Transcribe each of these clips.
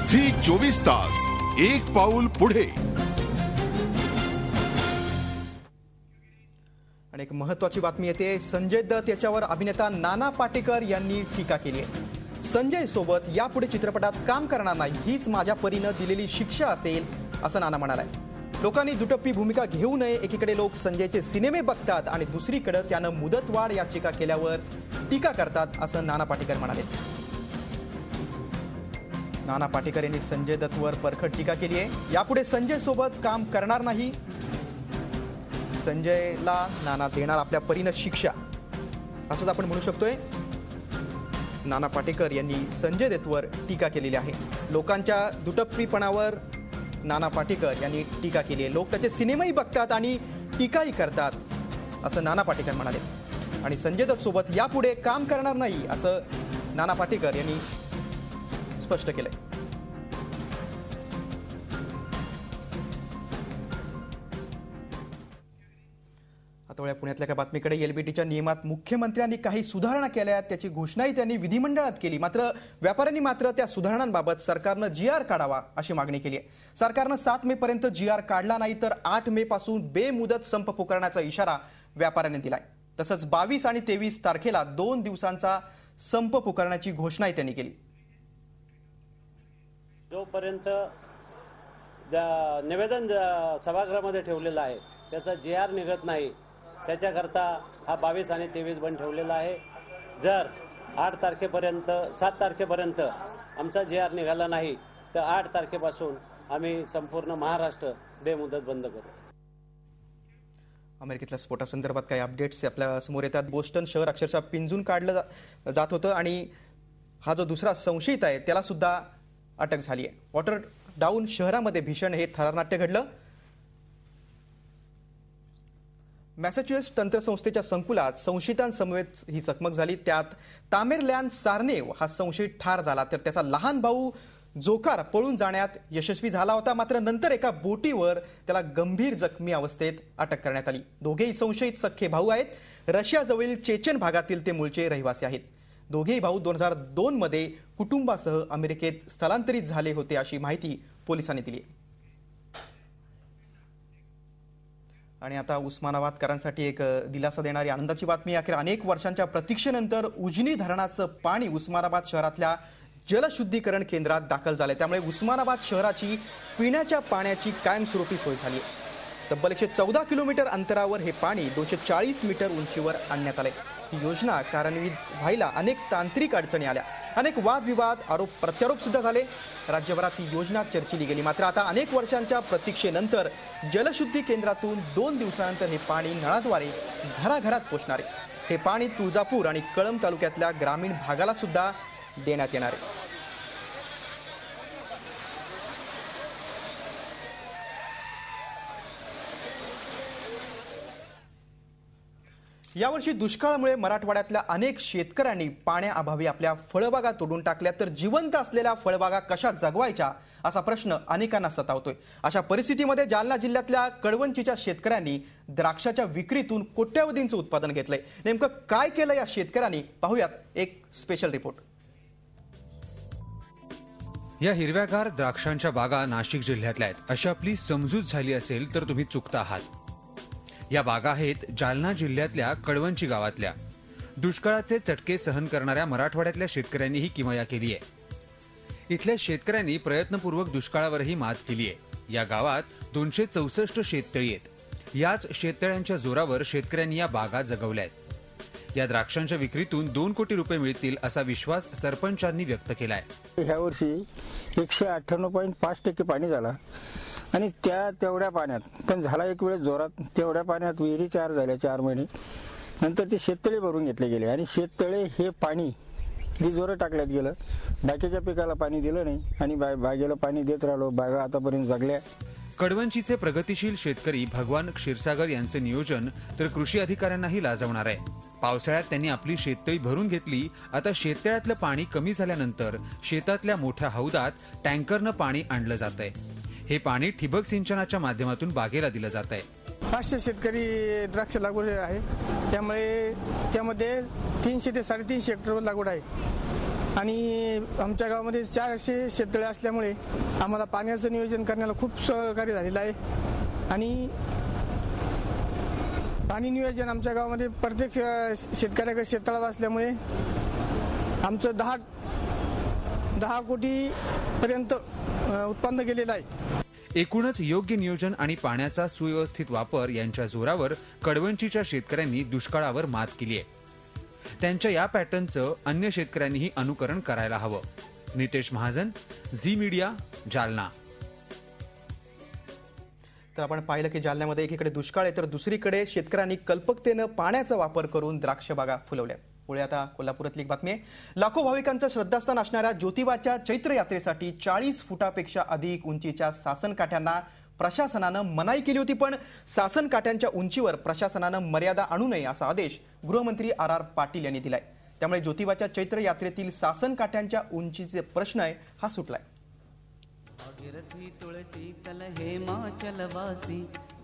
Zee 24 तास एक पाऊल पुढे। आणि एक महत्त्वाची बातमी येते। संजय दत्त याच्यावर अभिनेता नाना पाटेकर यांनी टीका केली आहे। संजय सोबत यापुढे चित्रपटात काम करणार नाही, हीच माझ्या परीने दिलेली शिक्षा असेल असं नाना म्हणालाय। लोकांनी दुटप्पी भूमिका घेऊ नये। एकीकडे लोक संजयचे सिनेमे बघतात आणि दुसरीकडे त्यानं मुदतवाढ याचिका केल्यावर टीका करतात असं नाना पाटेकर म्हणाले। नाना पाटेकर यांनी संजय दत्तवर परखड टीका केली आहे। यापुढे संजय सोबत काम करणार नाही, संजयला नाना देणार आपल्या परीने शिक्षा असंच आपण म्हणू शकतोय। नाना पाटेकर यांनी संजय दत्तवर टीका केलेली आहे। लोकांच्या दुटप्पीपणावर नाना पाटेकर यांनी टीका केली आहे। लोक त्याचे सिनेमाही बघतात आणि टीकाही करतात असं नाना पाटेकर म्हणाले। आणि संजय दत्त सोबत यापुढे काम करणार नाही असं नाना पाटेकर यांनी स्पष्ट केलंय। आता पुण्यातल्या एका बातमीकडे। एलबीटीच्या नियमात मुख्यमंत्र्यांनी काही सुधारणा केल्या आहेत, त्याची घोषणाही त्यांनी विधिमंडळात केली। मात्र व्यापाऱ्यांनी त्या सुधारणांबाबत सरकारनं जीआर काढावा अशी मागणी केली आहे। सरकारनं 7 मे पर्यंत जीआर काढला नाही तर 8 मे पासून बेमुदत संप पुकारण्याचा इशारा व्यापाऱ्यांनी दिलाय। तसंच 22 आणि 23 तारखेला 2 दिवसांचा संप पुकारण्याची घोषणाही त्यांनी केली। जोपर्यंत निवेदन सभागृहामध्ये ठेवलेलं आहे त्याचा जीआर निघत नाही, त्याच्याकरता हा 22 आणि 23 बंद ठेवलेला आहे। जर 8 तारखेपर्यंत 7 तारखेपर्यंत आमचा जीआर निघाला नाही तर 8 तारखेपासून आम्ही संपूर्ण महाराष्ट्र बेमुदत बंद करू। अमेरिकेतल्या स्फोटासंदर्भात काही अपडेट्स आपल्या समोर येतात। बोस्टन शहर अक्षरशः पिंजून काढलं जात होतं आणि हा जो दुसरा संशयित आहे त्याला सुद्धा अटक झाली आहे। वॉटर डाऊन शहरामध्ये भीषण हे थरारनाट्य घडलं। मॅसेच्युएट्स तंत्रसंस्थेच्या संकुलात संशयितांसमवेत ही चकमक झाली। त्यात तामेरलॅन सार्नेव हा संशयित ठार झाला तर त्याचा लहान भाऊ जोकार पळून जाण्यात यशस्वी झाला होता। मात्र नंतर एका बोटीवर त्याला गंभीर जखमी अवस्थेत अटक करण्यात आली। दोघेही संशयित सख्खे भाऊ आहेत। रशियाजवळील चेचन भागातील ते मूळचे रहिवासी आहेत। दोघेही भाऊ 2002 मध्ये कुटुंबासह अमेरिकेत स्थलांतरित झाले होते अशी माहिती पोलिसांनी दिली। आणि आता उस्मानाबादकरांसाठी एक दिलासा देणारी आनंदाची बातमी। अखेर अनेक वर्षांच्या प्रतीक्षेनंतर उजनी धरणाचं पाणी उस्मानाबाद शहरातल्या जलशुद्धीकरण केंद्रात दाखल झालंय। त्यामुळे उस्मानाबाद शहराची पिण्याच्या पाण्याची कायमस्वरूपी सोय झाली आहे। तब्बल 114 किलोमीटर अंतरावर हे पाणी 240 मीटर उंचीवर आणण्यात आलंय। ही योजना कार्यान्वित व्हायला अनेक तांत्रिक अडचणी आल्या, अनेक वादविवाद, आरोप प्रत्यारोप सुद्धा झाले। राज्यभरात ही योजना चर्चिली गेली। मात्र आता अनेक वर्षांच्या प्रतीक्षेनंतर जलशुद्धी केंद्रातून 2 दिवसानंतर हे पाणी नळाद्वारे घराघरात पोहोचणार आहे। हे पाणी तुळजापूर आणि कळंब तालुक्यातल्या ग्रामीण भागाला सुद्धा देण्यात येणार आहे। यावर्षी दुष्काळामुळे मराठवाड्यातल्या अनेक शेतकऱ्यांनी पाण्याअभावी आपल्या फळबागा तोडून टाकल्या, तर जिवंत असलेल्या फळबागा कशा जगवायच्या असा प्रश्न अनेकांना सतावतोय। अशा परिस्थितीमध्ये जालना जिल्ह्यातल्या कळवंचीच्या शेतकऱ्यांनी द्राक्षाच्या विक्रीतून कोट्यावधींचं उत्पादन घेतलंय। नेमकं काय केलं या शेतकऱ्यांनी, पाहूयात एक स्पेशल रिपोर्ट। या हिरव्यागार द्राक्षांच्या बागा नाशिक जिल्ह्यातल्या आहेत अशी आपली समजूत झाली असेल तर तुम्ही चुकता आहात। या बागा आहेत जालना जिल्ह्यातल्या कळवंची गावातल्या। दुष्काळाचे चटके सहन करणाऱ्या मराठवाड्यातल्या शेतकऱ्यांनी ही किमया केली आहे। इथल्या शेतकऱ्यांनी प्रयत्नपूर्वक दुष्काळावरही मात केली आहे। या गावात 264 शेततळी आहेत। याच शेततळ्यांच्या जोरावर शेतकऱ्यांनी या बागा जगवल्या आहेत। या द्राक्षांच्या विक्रीतून 2 कोटी रुपये मिळतील असा विश्वास सरपंचांनी व्यक्त केलाय। ह्या वर्षी 198.5% पाणी झाला आणि तेवढ्या पाण्यात पण झाला एक वेळ जोरात। तेवढ्या पाण्यात विहिरी 4 झाल्या, 4 महिने नंतर ते शेततळे भरून घेतले गेले आणि शेततळे हे पाणी रिझोर टाकल्यात गेलं। बाकीच्या पिकाला पाणी दिलं नाही आणि बागेला पाणी देत राहिलो। बागा आतापर्यंत जगल्या। कडवंचीचे प्रगतिशील शेतकरी भगवान क्षीरसागर यांचे नियोजन तर कृषी अधिकाऱ्यांनाही लाजवणार आहे। पावसाळ्यात त्यांनी आपली शेततळी भरून घेतली। आता शेततळ्यातलं पाणी कमी झाल्यानंतर शेतातल्या मोठ्या हौदात टँकरनं पाणी आणलं जातंय। हे पाणी ठिबक सिंचनाच्या माध्यमातून बागेला दिलं जात आहे। 500 शेतकरी द्राक्ष लागवड आहे, त्यामुळे त्यामध्ये 300 ते 350 हेक्टरवर लागवड आहे आणि आमच्या गावामध्ये 400 शेततळे असल्यामुळे आम्हाला पाण्याचं नियोजन करण्याला खूप सहकार्य झालेलं आहे. आणि पाणी नियोजन आमच्या गावामध्ये प्रत्येक शेतकऱ्याकडे शेततळाव असल्यामुळे आमचं 10 कोटी पर्यंत उत्पन्न गेलेलं आहे. एकूणच योग्य नियोजन आणि पाण्याचा सुव्यवस्थित वापर यांच्या जोरावर कडवंचीच्या शेतकऱ्यांनी दुष्काळावर मात केली आहे. त्यांच्या या पॅटर्नचं अन्य शेतकऱ्यांनीही अनुकरण करायला हवं. नितेश महाजन, झी मीडिया, जालना. तर आपण पाहिलं की जालन्यामध्ये एकीकडे दुष्काळ आहे तर दुसरीकडे शेतकऱ्यांनी कल्पकतेनं पाण्याचा वापर करून द्राक्ष बागा फुलवल्या. पुढे आता कोल्हापुरातली एक बातमी आहे. लाखो भाविकांचं श्रद्धास्थान असणाऱ्या ज्योतिबाच्या चैत्र यात्रेसाठी 40 फुटापेक्षा अधिक उंचीच्या सासनकाठ्यांना प्रशासनानं मनाई केली होती. पण सासनकाठ्यांच्या उंचीवर प्रशासनानं मर्यादा आणू नये असा आदेश गृहमंत्री RR पाटील यांनी दिलाय. त्यामुळे ज्योतिबाच्या चैत्र यात्रेतील सासनकाठ्यांच्या उंचीचे प्रश्न आहे हा सुटलाय.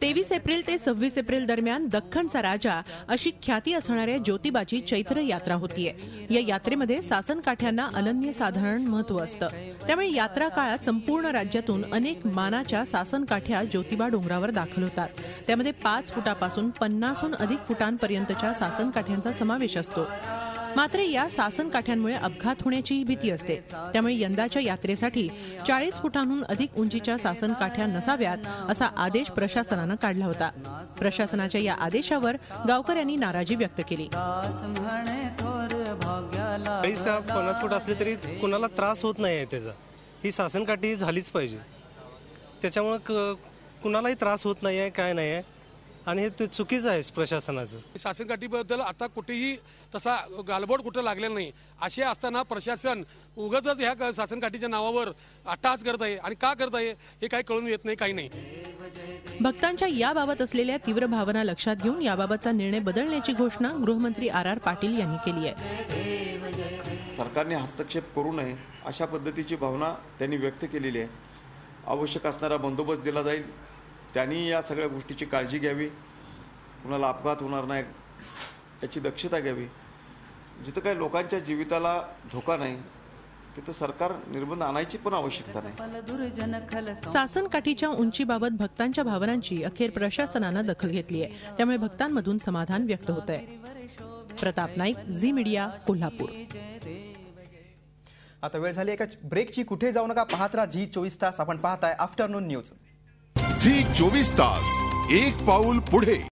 23 एप्रिल ते 26 एप्रिल दरम्यान दख्खनचा राजा अशी ख्याती असणाऱ्या ज्योतिबाची चैत्र यात्रा होतीये. या यात्रेमध्ये सासनकाठ्यांना अनन्यसाधारण महत्व असतं. त्यामुळे यात्रा काळात संपूर्ण राज्यातून अनेक मानाच्या सासनकाठ्या ज्योतिबा डोंगरावर दाखल होतात. त्यामध्ये 5 फुटापासून 50हून अधिक फुटांपर्यंतच्या सासनकाठ्यांचा समावेश असतो. मात्र या सासनकाठ्यांमुळे अपघात होण्याची भीती असते. त्यामुळे यंदाच्या यात्रेसाठी 40 फुटांहून अधिक उंचीच्या सासनकाठ्या नसाव्यात असा आदेश प्रशासनानं काढला होता. प्रशासनाच्या या आदेशावर गावकऱ्यांनी नाराजी व्यक्त केली. 50 फूट असले तरी कुणाला त्रास होत नाही त्याचा. ही सासनकाठी झालीच पाहिजे. त्याच्यामुळे कुणालाही त्रास होत नाही आहे, काय नाही आहे. आणि हे चुकीचं आहे प्रशासनाचं. सासनकाठीबद्दल आता कुठेही तसा गालबोट कुठं लागलेला नाही. असे असताना प्रशासन उगाचच ह्या सासनकाठीच्या नावावर अट्टहास करत आहे. आणि का करत आहे हे काही कळून येत नाही, काही नाही. भक्तांच्या याबाबत असलेल्या तीव्र भावना लक्षात घेऊन याबाबतचा निर्णय बदलण्याची घोषणा गृहमंत्री RR पाटील यांनी केली आहे. सरकारने हस्तक्षेप करू नये अशा पद्धतीची भावना त्यांनी व्यक्त केलेली आहे. आवश्यक असणारा बंदोबस्त दिला जाईल. त्यांनी या सगळ्या गोष्टीची काळजी घ्यावी. कुणाला अपघात होणार नाही याची दक्षता घ्यावी. जिथं काही लोकांच्या जीविताला धोका नाही तिथं सरकार निर्बंध आणायची पण आवश्यकता नाही. सासनकाठीच्या उंचीबाबत भक्तांच्या भावनांची अखेर प्रशासनानं दखल घेतली आहे. त्यामुळे भक्तांमधून समाधान व्यक्त होत आहे. प्रताप नाईक, झी मीडिया, कोल्हापूर. आता वेळ झाली एका ब्रेकची. कुठे जाऊ नका, पाहत राहा झी 24 तास. आपण पाहताय आफ्टरनून न्यूज. झी 24 तास, एक पाऊल पुढे.